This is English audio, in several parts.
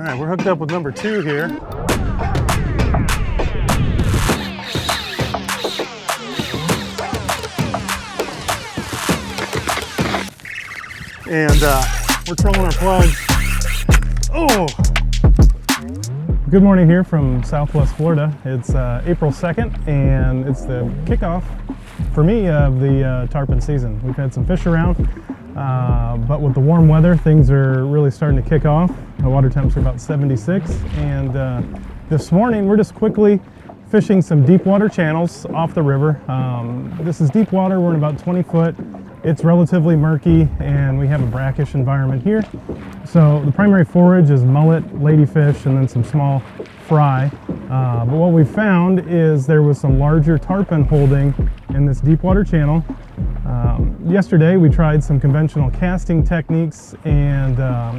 right, we're hooked up with number 2 here. And we're trolling our plug. Oh! Good morning here from Southwest Florida. It's April 2nd, and it's the kickoff for me of the tarpon season. We've had some fish around, but with the warm weather, things are really starting to kick off. The water temps are about 76, and this morning we're just quickly fishing some deep water channels off the river. This is deep water. We're in about 20 foot. It's relatively murky, and we have a brackish environment here. So the primary forage is mullet, ladyfish, and then some small fry. But what we found is there was some larger tarpon holding in this deep water channel. Yesterday we tried some conventional casting techniques, and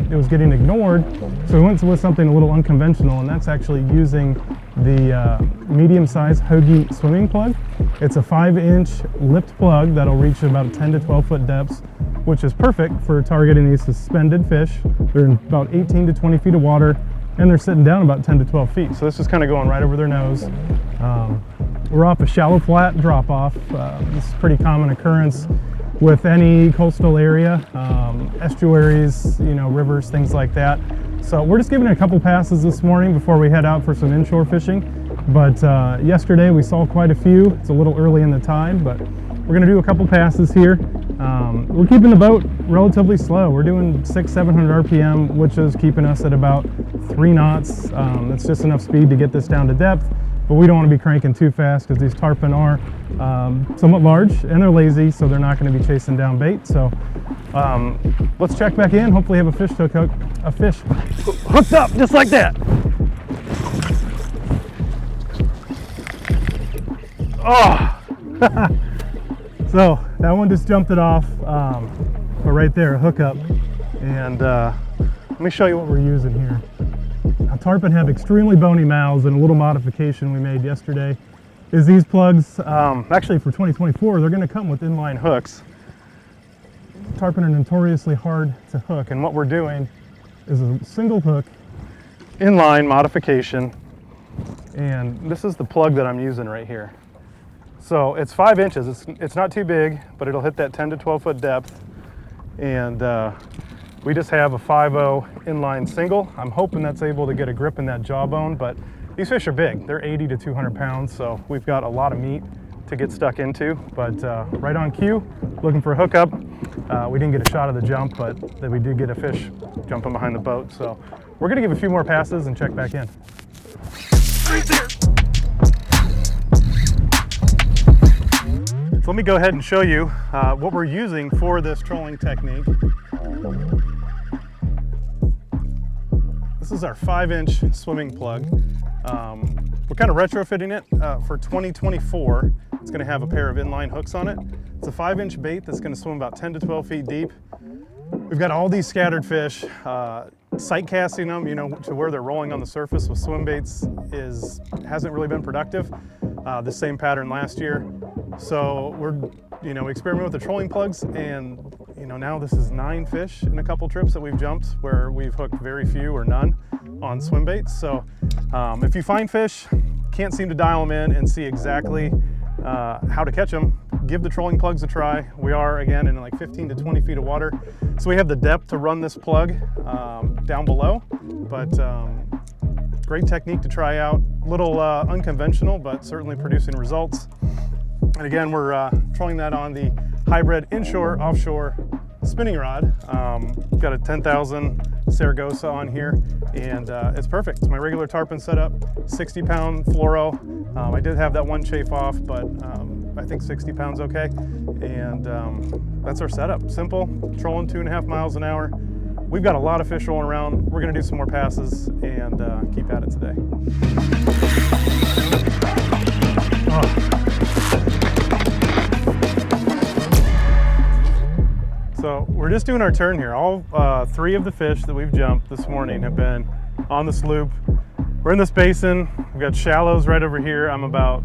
it was getting ignored. So we went with something a little unconventional, and that's actually using the medium-sized Hogy swimming plug. It's a 5-inch lipped plug that'll reach about 10 to 12 foot depths, which is perfect for targeting these suspended fish. They're in about 18 to 20 feet of water, and they're sitting down about 10 to 12 feet. So this is kind of going right over their nose. We're off a shallow flat drop-off. This is a pretty common occurrence with any coastal area, estuaries, rivers, things like that. So we're just giving it a couple passes this morning before we head out for some inshore fishing. But yesterday we saw quite a few. It's a little early in the tide, but we're gonna do a couple passes here. We're keeping the boat relatively slow. We're doing 600-700 RPM, which is keeping us at about 3 knots. That's just enough speed to get this down to depth, but we don't want to be cranking too fast because these tarpon are somewhat large and they're lazy, so they're not going to be chasing down bait. So let's check back in. Hopefully have a fish hooked up just like that. Oh! So that one just jumped it off, but right there, a hookup. And let me show you what we're using here. Now, tarpon have extremely bony mouths, and a little modification we made yesterday is these plugs, actually for 2024, they're gonna come with inline hooks. Tarpon are notoriously hard to hook, and what we're doing is a single hook inline modification, and this is the plug that I'm using right here. So it's 5 inches, it's not too big, but it'll hit that 10 to 12 foot depth. And we just have a 5.0 inline single. I'm hoping that's able to get a grip in that jawbone, but these fish are big. They're 80 to 200 pounds, so we've got a lot of meat to get stuck into. But right on cue, looking for a hookup. We didn't get a shot of the jump, but we did get a fish jumping behind the boat. So we're gonna give a few more passes and check back in. Right there. So let me go ahead and show you what we're using for this trolling technique. This is our 5-inch swimming plug. We're kind of retrofitting it for 2024. It's going to have a pair of inline hooks on it. It's a 5-inch bait that's going to swim about 10 to 12 feet deep. We've got all these scattered fish. Sight casting them, to where they're rolling on the surface with swim baits hasn't really been productive. The same pattern last year. So we experiment with the trolling plugs, and now this is 9 fish in a couple trips that we've jumped where we've hooked very few or none on swim baits. So if you find fish, can't seem to dial them in and see exactly how to catch them, give the trolling plugs a try. We are, again, in like 15 to 20 feet of water. So we have the depth to run this plug down below, but great technique to try out. A little unconventional, but certainly producing results. And again, we're trolling that on the hybrid inshore, offshore spinning rod. Got a 10,000 Saragossa on here, and it's perfect. It's my regular tarpon setup, 60-pound fluoro. I did have that one chafe off, but I think 60 pounds okay. And that's our setup. Simple, trolling 2.5 miles an hour. We've got a lot of fish rolling around. We're gonna do some more passes and keep at it today. Oh. So we're just doing our turn here. All 3 of the fish that we've jumped this morning have been on the sloop. We're in this basin. We've got shallows right over here. I'm about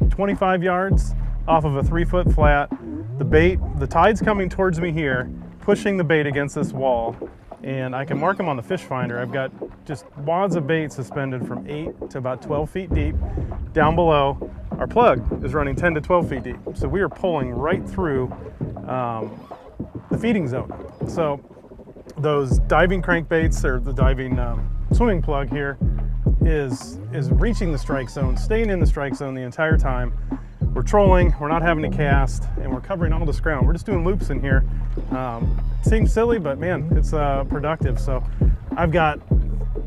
25 yards off of a 3-foot flat. The tide's coming towards me here, pushing the bait against this wall. and I can mark them on the fish finder. I've got just wads of bait suspended from 8 to about 12 feet deep. Down below, our plug is running 10 to 12 feet deep. So we are pulling right through the feeding zone. So those diving crankbaits, or the diving swimming plug here, is reaching the strike zone, staying in the strike zone the entire time. We're trolling, we're not having to cast, and we're covering all this ground. We're just doing loops in here. Seems silly, but man, it's productive. So I've got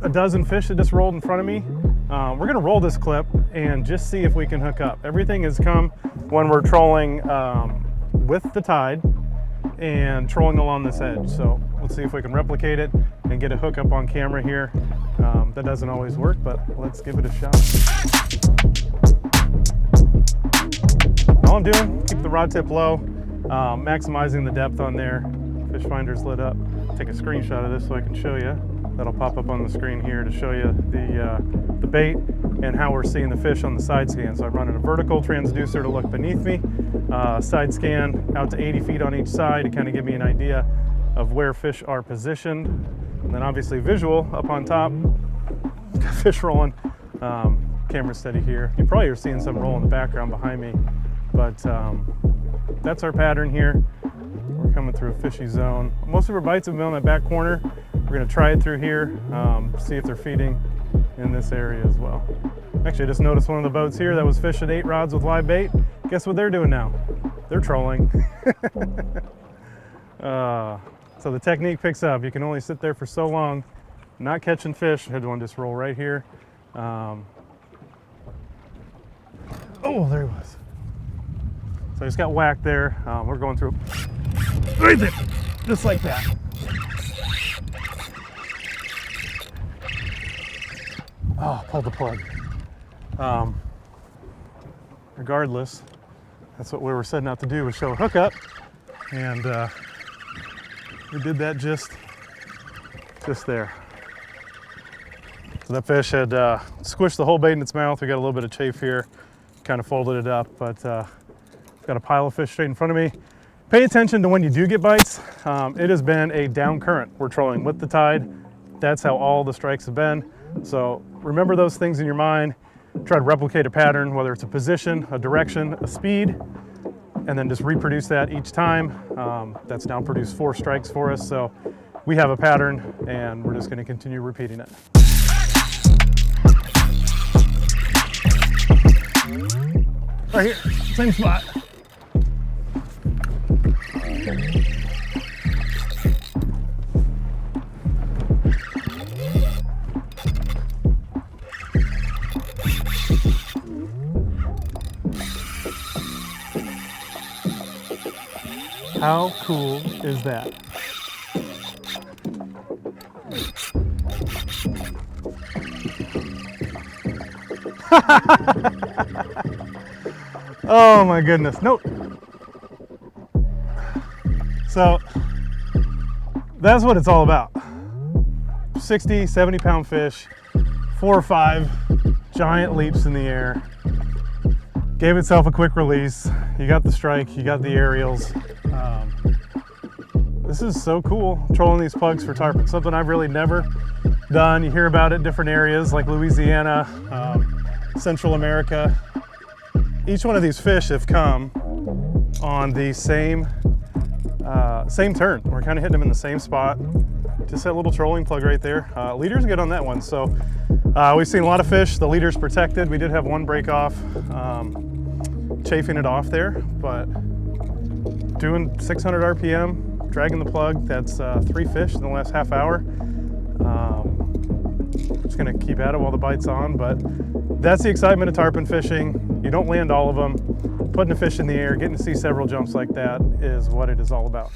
a dozen fish that just rolled in front of me. We're gonna roll this clip and just see if we can hook up. Everything has come when we're trolling with the tide and trolling along this edge. So let's see if we can replicate it and get a hookup on camera here. That doesn't always work, but let's give it a shot. All I'm doing, keep the rod tip low, maximizing the depth on there. Fish finder's lit up. Take a screenshot of this so I can show you. That'll pop up on the screen here to show you the bait and how we're seeing the fish on the side scan. So I'm running a vertical transducer to look beneath me, side scan out to 80 feet on each side to kind of give me an idea of where fish are positioned. And then obviously visual up on top, got fish rolling. Camera steady here. You probably are seeing some roll in the background behind me, but that's our pattern here. We're coming through a fishy zone. Most of our bites have been on that back corner. We're gonna try it through here, see if they're feeding in this area as well. Actually, I just noticed one of the boats here that was fishing 8 rods with live bait. Guess what they're doing now? They're trolling. So the technique picks up. You can only sit there for so long, not catching fish. I had one just roll right here. Oh, there he was. So I just got whacked there. We're going through right there, just like that. Oh, pulled the plug. Regardless, that's what we were setting out to do, was show a hookup, and we did that just there. So that fish had squished the whole bait in its mouth. We got a little bit of chafe here, kind of folded it up, but got a pile of fish straight in front of me. Pay attention to when you do get bites. It has been a down current. We're trolling with the tide. That's how all the strikes have been. So remember those things in your mind. Try to replicate a pattern, whether it's a position, a direction, a speed, and then just reproduce that each time. That's now produced 4 strikes for us. So we have a pattern, and we're just going to continue repeating it. Right here, same spot. How cool is that? Oh my goodness, nope. So that's what it's all about. 60, 70 pound fish, 4 or 5 giant leaps in the air. Gave itself a quick release. You got the strike, you got the aerials. This is so cool, trolling these plugs for tarpon. Something I've really never done. You hear about it in different areas like Louisiana, Central America. Each one of these fish have come on the same turn. We're kind of hitting them in the same spot. Just that little trolling plug right there. Leader's good on that one. So we've seen a lot of fish. The leader's protected. We did have one break off, chafing it off there, but doing 600 RPM, dragging the plug. That's 3 fish in the last half hour. Just gonna keep at it while the bite's on, but that's the excitement of tarpon fishing. You don't land all of them. Putting a fish in the air, getting to see several jumps like that is what it is all about.